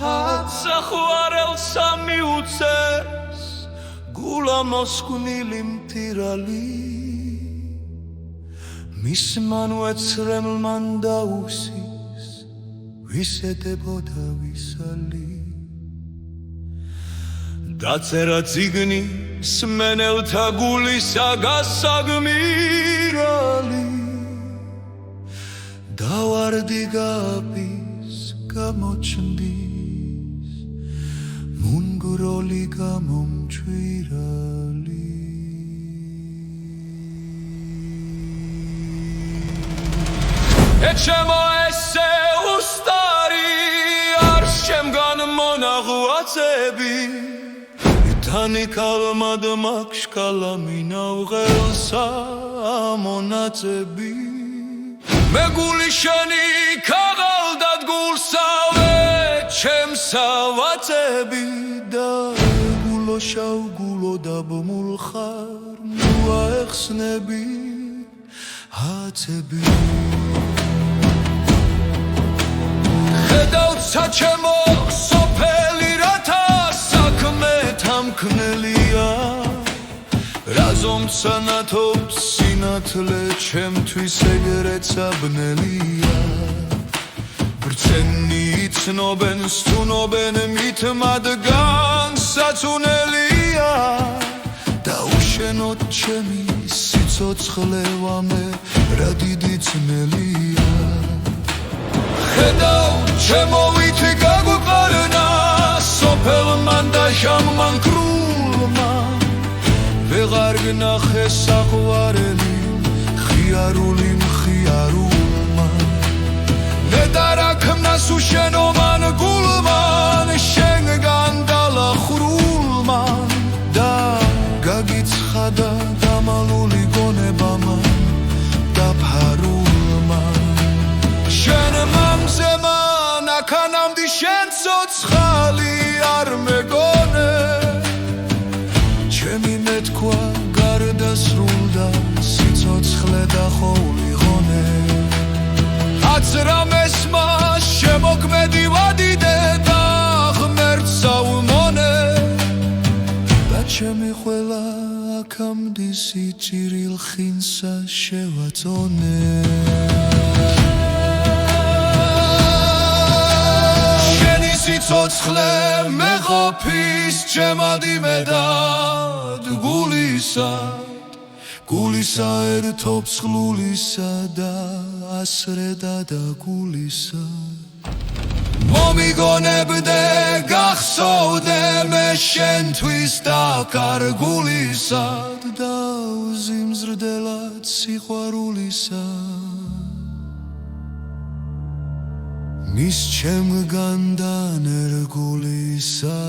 აცახვარელსა მიუწეს გულა მოსკვნილი მტირალი მისმან უეცრემლმან დაუსის ვისედებოდა ვისალი დაწერა წიგნი სმენელთა გულისა გასაგმირალი დავარდი გაფის გამოჩნდის მუნგროლი გამომჭვირალი ეჩემო ესე უსტარი არ შემგან მონაღვაწები თანიკალმად მაქშკალა მინავღელსა მონაწები მე გული შენი ქაღალდად გულსავე ჩემსა ვაწები და გულო შავ გულო დაბმულ ხარ მოახსნები აცები ხედავ საჩემო სოფელი რათა საქმე თამქნელია რაზომცა ნათობს სინათლე ჩემთვის ეგრეცაბნელია ბრცენი იცნობენ სტუნობენ მით მათგან საწუნელია დაუშენოთ ჩემი სიცოცხლე ვამე რა დიდი ძნელია ხედავ ჩემო ვითი გაგვყარნა სოფელმან და ჟამმან კრულმა ვეღარ გნახე საყვარელი ხიარული მხიარულმა ნედარაქმნას უშენომან გულმან შენგან დალახრულმან და გაგიცხადა დამალული გონებამან დაფარულმან შენ მამზემან აქანამდი შენ ცოცხალი არ მეგონე ჩემი მეთქვა გარდასრულდა სიცოცხლე და ხოვლი ღონე აცრამესმა შემოქმედი ვადიდე და ღმერთსა ვმონე და ჩემი ყველა აქამდე სიჭირილ ხინსა შევაწონე სიცოცხლე მეყოფის ჩემადი მედად გულისა ერთობს ხლულისა და ასრედა და გულისა მომიგონებდე გახსოვდე მე შენთვის დაკარგულისად და უზიმზრდელად სიყვარულისა მის ჩემგან დანერგულისა